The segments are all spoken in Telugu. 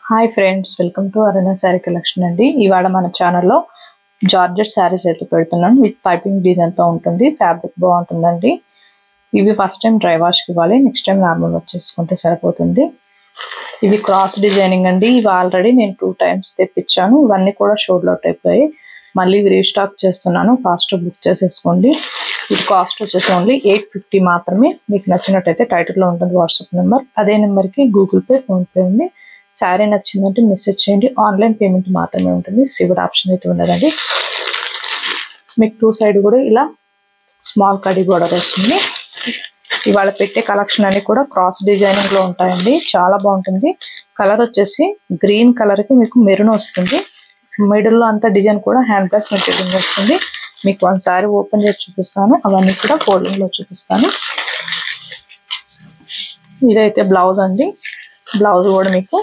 Hi friends, welcome to Aruna sari collection అండి. ఇవాళ మన ఛానల్లో జార్జెట్ శారీస్ అయితే పెడుతున్నాను. విత్ పైపింగ్ డిజైన్ తో ఉంటుంది. ఫ్యాబ్రిక్ బాగుంటుందండి. ఇవి ఫస్ట్ టైం డ్రై వాష్కి ఇవ్వాలి, నెక్స్ట్ టైం నార్మల్ వాష్ చేసుకుంటే సరిపోతుంది. ఇవి క్రాస్ డిజైనింగ్ అండి. ఇవి ఆల్రెడీ నేను 2 times తెప్పించాను. ఇవన్నీ కూడా షోల్డ్ అవుట్ అయిపోయాయి. మళ్ళీ రీస్టాక్ చేస్తున్నాను. ఫాస్ట్ బుక్ చేసేసుకోండి. ఇది కాస్ట్ వచ్చేసి ఓన్లీ 850 మాత్రమే. మీకు నచ్చినట్టయితే టైటిల్లో ఉంటుంది వాట్సాప్ నెంబర్. అదే నెంబర్కి గూగుల్ పే, ఫోన్పే ఉంది. శారీ నచ్చిందంటే మెసేజ్ చేయండి. ఆన్లైన్ పేమెంట్ మాత్రమే ఉంటుంది. సివిల్ ఆప్షన్ అయితే ఉండదండి. మీకు 2 side కూడా ఇలా స్మాల్ కడి బోర్డర్ వస్తుంది. ఇవాళ పెట్టే కలెక్షన్ అన్ని కూడా క్రాస్ డిజైనింగ్ లో ఉంటాయండి. చాలా బాగుంటుంది. కలర్ వచ్చేసి గ్రీన్ కలర్ కి మీకు మెరూన్ వస్తుంది. మిడిల్ లో అంతా డిజైన్ కూడా హ్యాండ్ బ్యాగ్స్ మెటీరియల్ వస్తుంది. మీకు ఒకసారి ఓపెన్ చేసి చూపిస్తాను. అవన్నీ కూడా ఫోల్డింగ్ లో చూపిస్తాను. ఇదైతే బ్లౌజ్ అండి. బ్లౌజ్ కూడా మీకు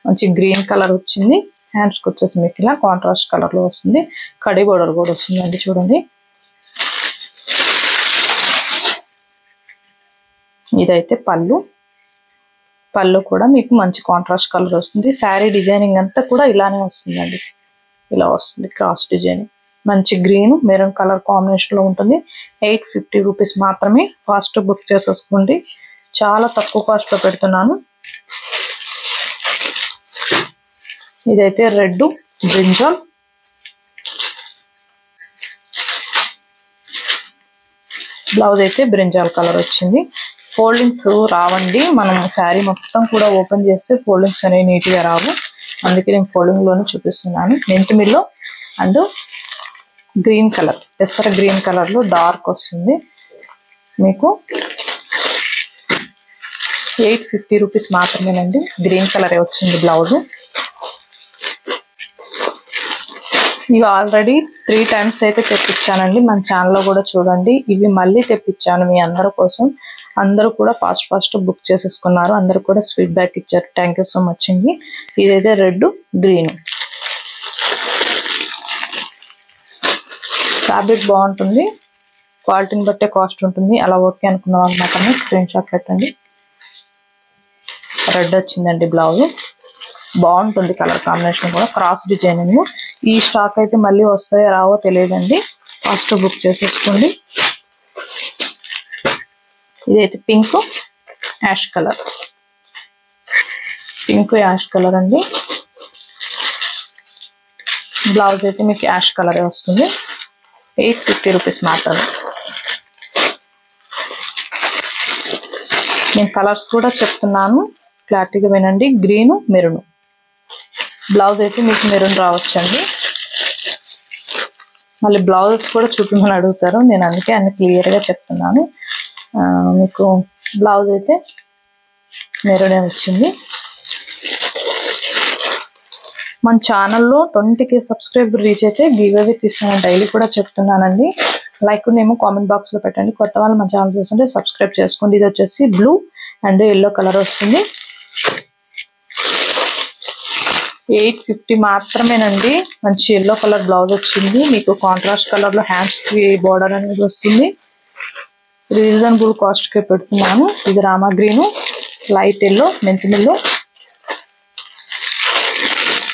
మంచి గ్రీన్ కలర్ వచ్చింది. హ్యాండ్స్ కి వచ్చేసి మీకు ఇలా కాంట్రాస్ట్ కలర్ లో వస్తుంది. కడి బోర్డర్ కూడా వస్తుంది అండి. చూడండి, ఇదైతే పళ్ళు. పళ్ళు కూడా మీకు మంచి కాంట్రాస్ట్ కలర్ వస్తుంది. శారీ డిజైనింగ్ అంతా కూడా ఇలానే వస్తుందండి. ఇలా వస్తుంది క్రాస్ డిజైనింగ్. మంచి గ్రీన్ మెరూన్ కలర్ కాంబినేషన్ లో ఉంటుంది. 850 రూపీస్ మాత్రమే. ఫాస్ట్ బుక్ చేసేసుకోండి. చాలా తక్కువ కాస్ట్ లో పెడుతున్నాను. ఇదైతే రెడ్ బ్రింజాల్. బ్లౌజ్ అయితే బ్రింజాల్ కలర్ వచ్చింది. ఫోల్డింగ్స్ రావండి. మనం శారీ మొత్తం కూడా ఓపెన్ చేస్తే ఫోల్డింగ్స్ అనేవి నీట్ గా రావు. అందుకే నేను ఫోల్డింగ్ లోనే చూపిస్తున్నాను. మెంతిమిల్లో అండ్ గ్రీన్ కలర్, పెసర గ్రీన్ కలర్ లో డార్క్ వస్తుంది. మీకు 850 రూపీస్ మాత్రమేనండి. గ్రీన్ కలర్ వచ్చింది బ్లౌజ్. ఇవి ఆల్రెడీ 3 times అయితే తెప్పించానండి. మన ఛానల్లో కూడా చూడండి. ఇవి మళ్ళీ తెప్పించాను మీ అందరి కోసం. అందరూ కూడా ఫాస్ట్ బుక్ చేసేసుకున్నారు. అందరూ కూడా ఫీడ్బ్యాక్ ఇచ్చారు. థ్యాంక్ యూ సో మచ్ అండి. ఇదైతే రెడ్ గ్రీన్. ఫ్యాబ్రిక్ బాగుంటుంది. క్వాలిటీని బట్టే కాస్ట్ ఉంటుంది. అలా ఓకే అనుకున్న వాళ్ళు మాత్రమే స్క్రీన్ షాట్ పెట్టండి. రెడ్ వచ్చిందండి బ్లౌజ్. బాగుంటుంది కలర్ కాంబినేషన్ కూడా. Cross designing. ఈ స్టాక్ అయితే మళ్ళీ వస్తాయో రావో తెలియదండి. ఫాస్ట్ బుక్ చేసేసుకోండి. ఇదైతే pink ash colour. Pink ash colour అండి. బ్లౌజ్ అయితే మీకు యాష్ కలరే వస్తుంది. 850 రూపీస్ మాత్రమే. నేను కలర్స్ కూడా చెప్తున్నాను, క్లారిటీగా వినండి. Green maroon. బ్లౌజ్ అయితే మీకు మెరూన్ రావచ్చండి. మళ్ళీ బ్లౌజెస్ కూడా చూపించమని అడుగుతారు. నేను అందుకే అన్ని క్లియర్గా చెప్తున్నాను. మీకు బ్లౌజ్ అయితే మెరూనే వచ్చింది. మన ఛానల్లో 20K సబ్స్క్రైబర్ రీచ్ అయితే గివ్ అవే తీస్తున్నాను. డైలీ కూడా చెప్తున్నానండి. లైక్ నేమో కామెంట్ బాక్స్ లో పెట్టండి. కొత్త వాళ్ళు మన ఛానల్ చూస్తుంటే సబ్స్క్రైబ్ చేసుకోండి. ఇది వచ్చేసి బ్లూ అండ్ ఎల్లో కలర్ వస్తుంది. 850 మాత్రమేనండి. మంచి ఎల్లో కలర్ బ్లౌజ్ వచ్చింది. మీకు కాంట్రాస్ట్ కలర్ లో హ్యాండ్స్ కి బోర్డర్ అనేది వస్తుంది. రీజనబుల్ కాస్ట్ కి పెడుతున్నాను. ఇది రామా గ్రీన్, లైట్ ఎల్లో, మెంతిమిల్లో,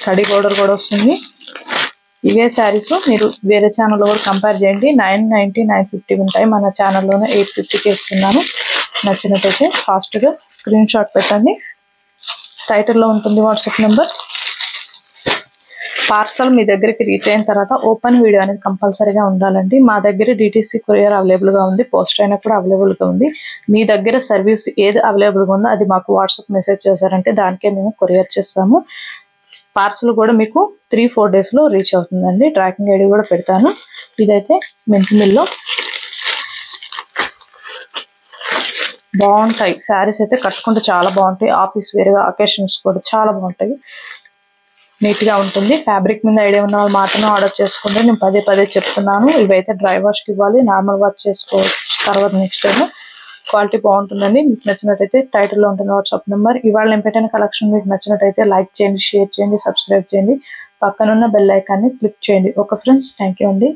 కడి బోర్డర్ కూడా వస్తుంది. ఇవే శారీస్ మీరు వేరే ఛానల్లో కూడా కంపేర్ చేయండి. 990, 950 ఉంటాయి. మన ఛానల్లోనే 850కి ఇస్తున్నాను. నచ్చినట్టయితే ఫాస్ట్గా స్క్రీన్ షాట్ పెట్టండి. టైటిల్లో ఉంటుంది వాట్సాప్ నెంబర్. పార్సల్ మీ దగ్గరికి రీచ్ అయిన తర్వాత ఓపెన్ వీడియో అనేది కంపల్సరీగా ఉండాలండి. మా దగ్గర DTC కొరియర్ అవైలబుల్గా ఉంది. పోస్ట్ అయినా కూడా అవైలబుల్గా ఉంది. మీ దగ్గర సర్వీస్ ఏది అవైలబుల్గా ఉందో అది మాకు వాట్సాప్ మెసేజ్ చేశారంటే దానికే మేము కొరియర్ చేస్తాము. పార్సల్ కూడా మీకు 3-4 daysలో రీచ్ అవుతుందండి. ట్రాకింగ్ ఐడి కూడా పెడతాను. ఇదైతే మెంతిమిల్లో. బాగుంటాయి శారీస్ అయితే. కట్టుకుంటే చాలా బాగుంటాయి. ఆఫీస్ వేరుగా అకేషన్స్ కూడా చాలా బాగుంటాయి. నీట్ గా ఉంటుంది. ఫ్యాబ్రిక్ మీద ఐడియా ఉన్న వాళ్ళు మాత్రమే ఆర్డర్ చేసుకోండి. నేను పదే చెప్తున్నాను. ఇవైతే డ్రై వాష్కి ఇవ్వాలి, నార్మల్ వాష్ చేసుకోవచ్చు తర్వాత నెక్స్ట్ టైం. క్వాలిటీ బాగుంటుందండి. మీకు నచ్చినట్టయితే టైటిల్లో ఉంటుంది వాట్సాప్ నెంబర్. ఇవాళ నేను పెట్టిన కలెక్షన్ మీకు నచ్చినట్టయితే లైక్ చేయండి, షేర్ చేయండి, సబ్స్క్రైబ్ చేయండి. పక్కనున్న బెల్ ఐకాన్ని క్లిక్ చేయండి. ఓకే ఫ్రెండ్స్, థ్యాంక్ యూ అండి.